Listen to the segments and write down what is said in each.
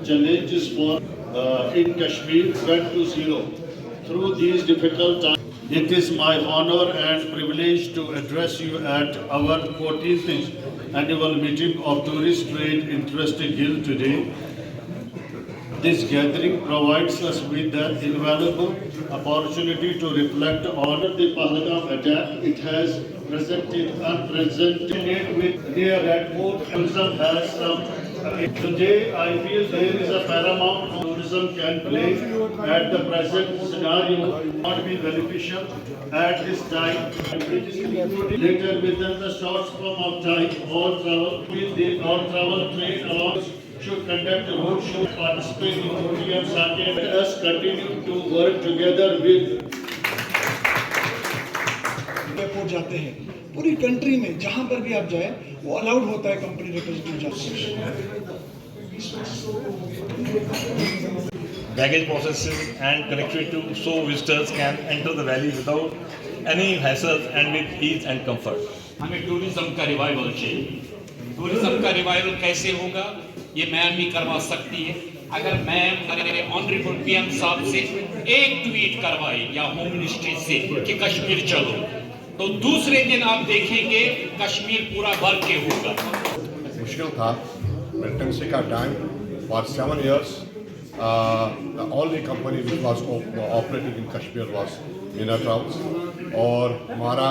Challenges for in Kashmir went to zero. Through these difficult times, it is my honor and privilege to address you at our 14th annual meeting of Tourist Trade Interested Guild today. This gathering provides us with an invaluable opportunity to reflect on the Pahalgam attack. It has presented unprecedented with near that more tourism has come. Today, I feel there is a paramount role tourism can play at the present scenario, not be beneficial at this time. Later, within the short span of time, all travel trade along should conduct a roadshow, participate in OTM circuit. Let us continue to work together with airport जाते हैं पूरी country में जहां पर भी आप जाए वो अलाउड होता है company representative baggage processes and connectivity to so visitors can enter the valley without any hassles and with ease and comfort. हमें टूरिज्म का रिवाइवल चाहिए। टूरिज्म का रिवाइवल कैसे होगा ये मैम ही करवा सकती है। अगर मैम मेरे ऑनरेबल पीएम साहब से एक ट्वीट करवाए या होम मिनिस्ट्री से कि कश्मीर चलो, तो दूसरे दिन आप देखेंगे कश्मीर पूरा भर के होगा। मुश्किल था, मिलिटेंसी का time for 7 years the only company which was operating in Kashmir was Mina Travels और हमारा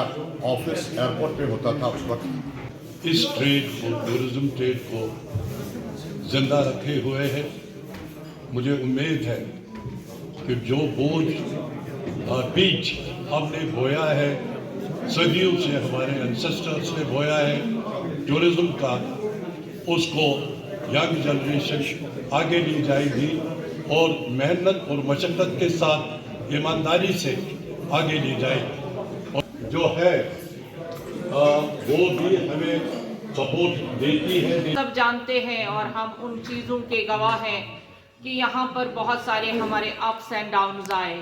ऑफिस एयरपोर्ट पे होता था उस वक्त। इस ट्रेड को, टूरिज्म ट्रेड को जिंदा रखे हुए है। मुझे उम्मीद है कि जो बोझ और बीज हमने बोया है, सदियों से हमारे एंसेस्टर्स ने बोया है टूरिज्म का, उसको यंग जनरेशन आगे ली जाएगी और मेहनत और मशक्क़त के साथ ईमानदारी से आगे ली जाएगी। और जो है वो भी हमें सपोर्ट देती है। सब जानते हैं और हम उन चीज़ों के गवाह हैं कि यहाँ पर बहुत सारे हमारे अप्स एंड डाउन्स आए।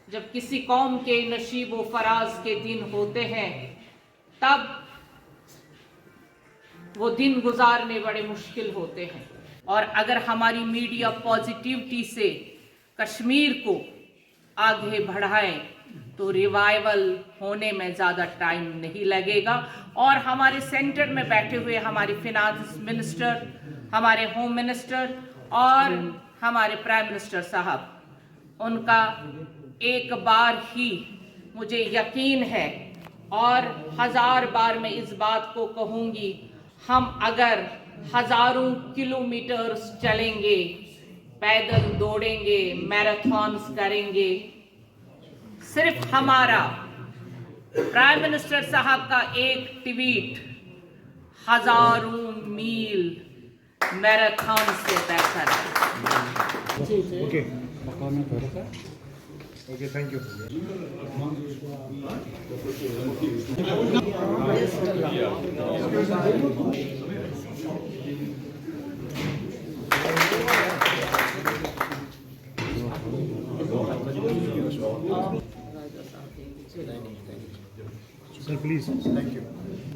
जब किसी कौम के नशीब व फराज के दिन होते हैं तब वो दिन गुजारने बड़े मुश्किल होते हैं, और अगर हमारी मीडिया पॉजिटिविटी से कश्मीर को आगे बढ़ाए तो रिवाइवल होने में ज़्यादा टाइम नहीं लगेगा। और हमारे सेंटर में बैठे हुए हमारे फिनांस मिनिस्टर, हमारे होम मिनिस्टर और हमारे प्राइम मिनिस्टर साहब, उनका एक बार ही मुझे यकीन है और 1000 बार मैं इस बात को कहूँगी, हम अगर हज़ारों किलोमीटर्स चलेंगे, पैदल दौड़ेंगे, मैराथन्स करेंगे, सिर्फ हमारा प्राइम मिनिस्टर साहब का एक ट्वीट हजारों मील मैराथन से बेहतर है। Okay, thank you. Sir, please. Thank you.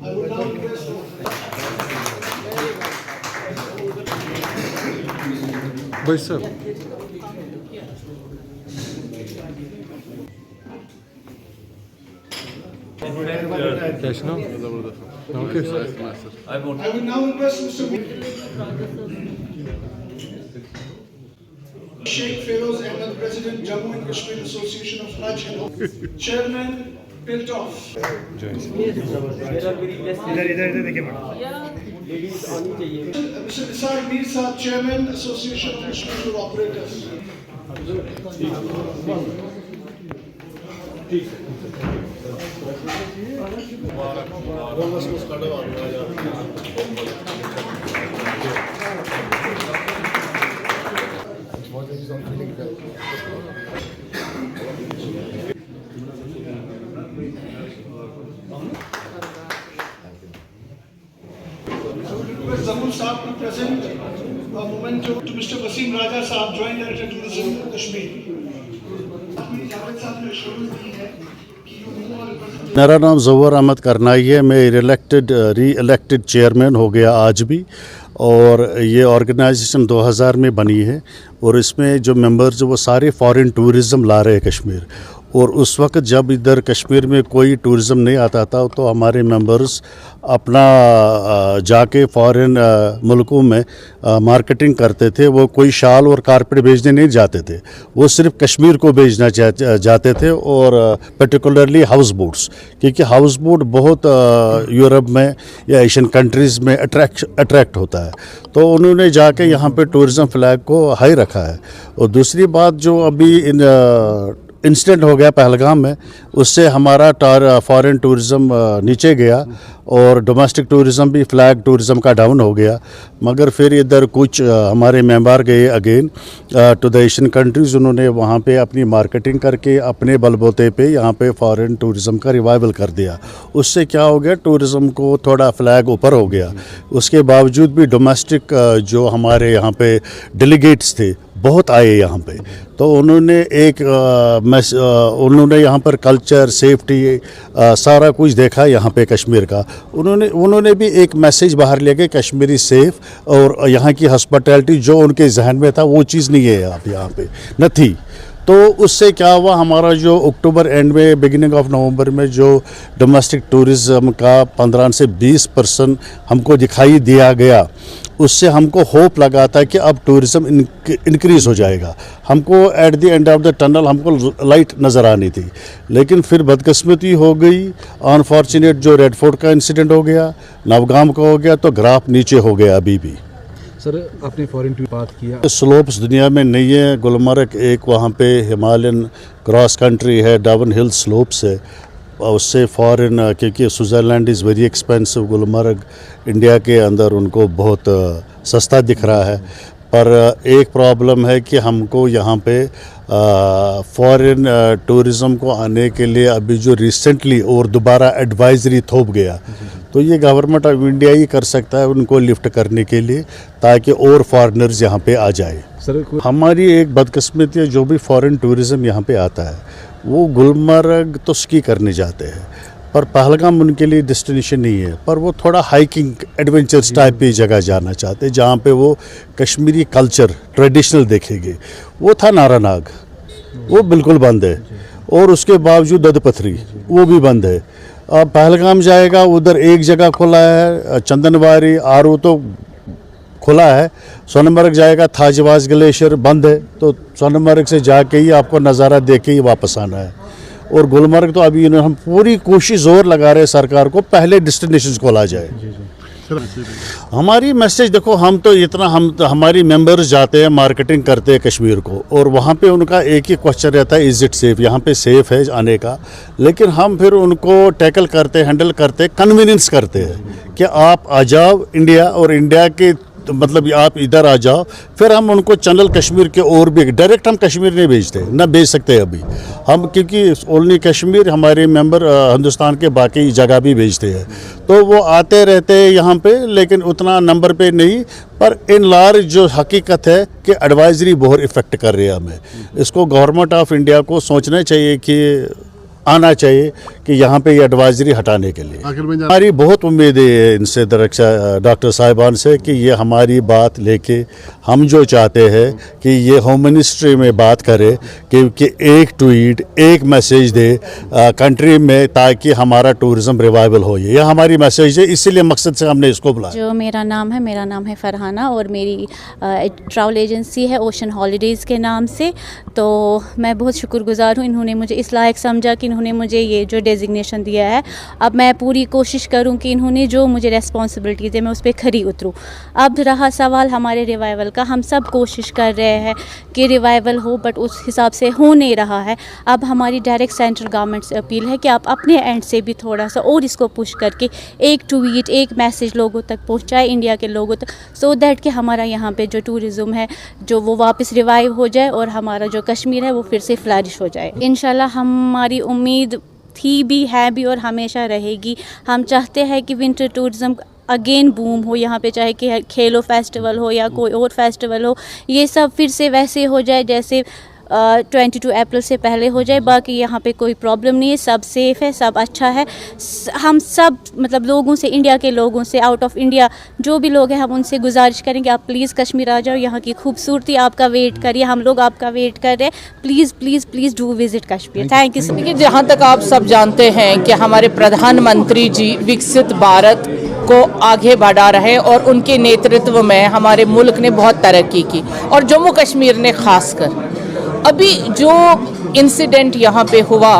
I would now request Bhai sir. Cash now? Okay, sir. I would now request Mr. Sheikh Feroz Ahmed, President, Jammu and Kashmir Association of Hajj and Chairman Piltoff. इधर देखिए Mr. Nisar Mir Saab, Chairman, Association of Kashmir Tour Operators. Zamul Saab to present a memento to Mr. Wasim Raja Saab, Joint Director Tourism, Kashmir. आपने जावेद साहब ने assurance दी है कि मेरा नाम ज़फ़र अहमद करनाई है। मैं री इलेक्टेड चेयरमैन हो गया आज भी, और ये ऑर्गेनाइजेशन 2000 में बनी है, और इसमें जो मेंबर्स वो सारे फॉरेन टूरिज़म ला रहे हैं कश्मीर। और उस वक्त जब इधर कश्मीर में कोई टूरिज़म नहीं आता था तो हमारे मेंबर्स अपना जाके फॉरेन मुल्कों में मार्केटिंग करते थे। वो कोई शाल और कारपेट बेचने नहीं जाते थे, वो सिर्फ कश्मीर को बेचना जाते थे, और पर्टिकुलरली हाउस बोट्स, क्योंकि हाउस बोट बहुत यूरोप में या एशियन कंट्रीज़ में अट्रैक्ट होता है। तो उन्होंने जाके यहाँ पे टूरिज़म फ्लैग को हाई रखा है। और दूसरी बात, जो अभी इंसिडेंट हो गया पहलगाम में, उससे हमारा फॉरेन टूरिज़म नीचे गया, और डोमेस्टिक टूरिज़म भी, फ्लैग टूरिज़म का डाउन हो गया। मगर फिर इधर कुछ हमारे मेंबर गए again to the Asian countries, उन्होंने वहाँ पे अपनी मार्केटिंग करके अपने बलबूते पे यहाँ पे फॉरेन टूरिज़म का रिवाइवल कर दिया। उससे क्या हो गया, टूरिज़म को थोड़ा फ्लैग ऊपर हो गया। उसके बावजूद भी डोमेस्टिक जो हमारे यहाँ पे डेलीगेट्स थे बहुत आए यहाँ पे, तो उन्होंने उन्होंने यहाँ पर कल्चर, सेफ्टी, सारा कुछ देखा यहाँ पे कश्मीर का। उन्होंने भी एक मैसेज बाहर लिया कि कश्मीरी सेफ, और यहाँ की हॉस्पिटैलिटी जो उनके जहन में था वो चीज़ नहीं है यहाँ पे न थी। तो उससे क्या हुआ, हमारा जो अक्टूबर एंड में, बिगिनिंग ऑफ नवंबर में जो डोमेस्टिक टूरिज़म का 15 से 20% हमको दिखाई दिया गया, उससे हमको होप लगा था कि अब टूरिज़म इंक्रीज़ हो जाएगा। हमको at the end of the tunnel हमको लाइट नज़र आनी थी। लेकिन फिर बदकिस्मती हो गई, अनफॉर्चुनेट जो रेड फोर्ट का इंसिडेंट हो गया, नवगाम का हो गया, तो ग्राफ नीचे हो गया अभी भी। सर, आपने फॉरेन की बात किया, स्लोप्स दुनिया में नहीं है। गुलमर्ग एक वहाँ पे हिमालयन क्रॉस कंट्री है, डाउन हिल स्लोप्स है, उससे फॉरेन, क्योंकि Switzerland is very expensive, Gulmarg India के अंदर उनको बहुत सस्ता दिख रहा है। पर एक प्रॉब्लम है कि हमको यहाँ पे फॉरेन टूरिज़म को आने के लिए अभी जो रिसेंटली और दोबारा एडवाइजरी थोप गया, तो ये गवर्नमेंट ऑफ इंडिया ही कर सकता है उनको लिफ्ट करने के लिए, ताकि और फॉरेनर्स यहाँ पे आ जाए। सर, हमारी एक बदकिस्मती है, जो भी फॉरेन टूरिज़म यहाँ पे आता है वो गुलमर्ग तो स्की करने जाते हैं, पर पहलगाम उनके लिए डेस्टिनेशन नहीं है। पर वो थोड़ा हाइकिंग एडवेंचर्स टाइप की जगह जाना चाहते हैं, जहाँ पे वो कश्मीरी कल्चर ट्रेडिशनल देखेंगे। वो था नारानाग, वो बिल्कुल बंद है, और उसके बावजूद ददपथरी वो भी बंद है। अब पहलगाम जाएगा, उधर एक जगह खुला है, चंदनवारी आरू तो खुला है। सोनमर्ग जाएगा, थाजवास ग्लेशियर बंद है, तो सोनमर्ग से जाके ही आपको नज़ारा देख के ही वापस आना है। और गुलमर्ग तो अभी हम पूरी कोशिश जोर लगा रहे हैं सरकार को पहले डेस्टिनेशंस को ला जाए। हमारी मैसेज देखो, हमारी मेंबर्स जाते हैं, मार्केटिंग करते हैं कश्मीर को, और वहाँ पे उनका एक ही क्वेश्चन रहता है, इज़ इट सेफ, यहाँ पे सेफ है आने का। लेकिन हम फिर उनको टैकल करते, हैंडल करते, कन्वीनियंस करते हैं कि आप आ जाओ इंडिया, और इंडिया के मतलब आप इधर आ जाओ। फिर हम उनको चैनल कश्मीर के और भी, डायरेक्ट हम कश्मीर नहीं भेजते, ना भेज सकते अभी हम, क्योंकि ओनली कश्मीर, हमारे मेंबर हिंदुस्तान के बाकी जगह भी भेजते हैं। तो वो आते रहते हैं यहाँ पे, लेकिन उतना नंबर पे नहीं। पर इन लार्ज जो हकीकत है कि एडवाइजरी बहुत इफ़ेक्ट कर रही है हमें। इसको गवर्नमेंट ऑफ इंडिया को सोचना चाहिए कि आना चाहिए कि यहाँ पे ये एडवाइजरी हटाने के लिए। हमारी बहुत उम्मीद है इनसे, डॉक्टर साहिबान से, कि ये हमारी बात लेके हम जो चाहते हैं कि ये होम मिनिस्ट्री में बात करे, कि एक ट्वीट, एक मैसेज दे कंट्री में, ताकि हमारा टूरिज़म रिवाइवल हो। ये हमारी मैसेज है, इसीलिए मकसद से हमने इसको बुलाया। जो मेरा नाम है फरहाना, और मेरी ट्रैवल एजेंसी है ओशन हॉलीडेज़ के नाम से। तो मैं बहुत शुक्रगुजार हूँ, इन्होंने मुझे इस लायक समझा कि इन्होंने मुझे ये जो डेजिग्नेशन दिया है। अब मैं पूरी कोशिश करूं कि इन्होंने जो मुझे रेस्पॉन्सिबिलिटी दी मैं उस पर खरी उतरूं। अब रहा सवाल हमारे रिवाइवल का, हम सब कोशिश कर रहे हैं कि रिवाइवल हो, बट उस हिसाब से हो नहीं रहा है। अब हमारी डायरेक्ट सेंट्रल गवर्नमेंट से अपील है कि आप अपने एंड से भी थोड़ा सा और इसको पुश करके एक ट्वीट, एक मैसेज लोगों तक पहुँचाए, इंडिया के लोगों तक, सो दैट कि हमारा यहाँ पर जो टूरिज़्म है जो वो वापस रिवाइव हो जाए, और हमारा जो कश्मीर है वो फिर से फ्लरिश हो जाए। इंशाल्लाह हमारी उम्मीद थी भी, है भी, और हमेशा रहेगी। हम चाहते हैं कि विंटर टूरिज़्म अगेन बूम हो यहाँ पे, चाहे कि खेलो फेस्टिवल हो या कोई और फेस्टिवल हो, ये सब फिर से वैसे हो जाए जैसे 22 अप्रैल से पहले हो जाए। बाकी यहाँ पे कोई प्रॉब्लम नहीं है, सब सेफ़ है, सब अच्छा है। हम सब मतलब लोगों से, इंडिया के लोगों से, आउट ऑफ इंडिया जो भी लोग हैं, हम उनसे गुजारिश करेंगे आप प्लीज़ कश्मीर आ जाओ। यहाँ की खूबसूरती आपका वेट करिए, हम लोग आपका वेट कर रहे हैं। Please please please do visit Kashmir. Thank you so much. जहाँ तक आप सब जानते हैं कि हमारे प्रधानमंत्री जी विकसित भारत को आगे बढ़ा रहे और उनके नेतृत्व में हमारे मुल्क ने बहुत तरक्की की, और जम्मू कश्मीर ने खासकर। अभी जो इंसिडेंट यहाँ पे हुआ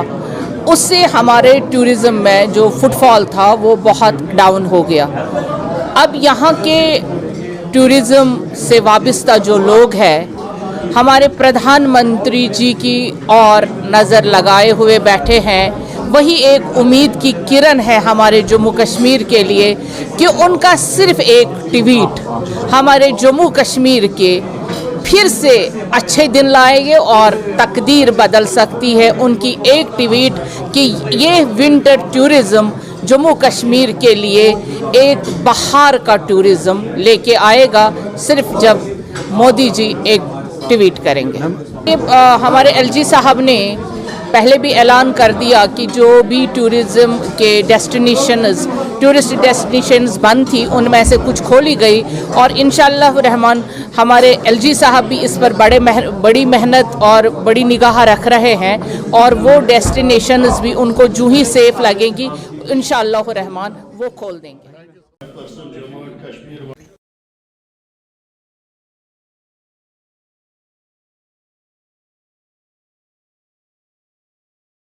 उससे हमारे टूरिज़्म में जो फुटफॉल था वो बहुत डाउन हो गया। अब यहाँ के टूरिज़्म से वाबस्ता जो लोग हैं हमारे प्रधानमंत्री जी की और नज़र लगाए हुए बैठे हैं। वही एक उम्मीद की किरण है हमारे जम्मू कश्मीर के लिए कि उनका सिर्फ एक ट्वीट हमारे जम्मू कश्मीर के फिर से अच्छे दिन लाएंगे और तकदीर बदल सकती है। उनकी एक ट्वीट कि ये विंटर टूरिज़्म जम्मू कश्मीर के लिए एक बाहर का टूरिज़्म लेके आएगा, सिर्फ जब मोदी जी एक ट्वीट करेंगे। हमारे एलजी साहब ने पहले भी ऐलान कर दिया कि जो भी टूरिज़्म के टूरिस्ट डेस्टिनेशंस बंद थी उनमें से कुछ खोली गई, और इंशाअल्लाह रहमान हमारे एलजी साहब भी इस पर बड़ी मेहनत और बड़ी निगाह रख रहे हैं, और वो डेस्टिनेशंस भी उनको जो ही सेफ लगेंगी इंशाअल्लाह रहमान वो खोल देंगे।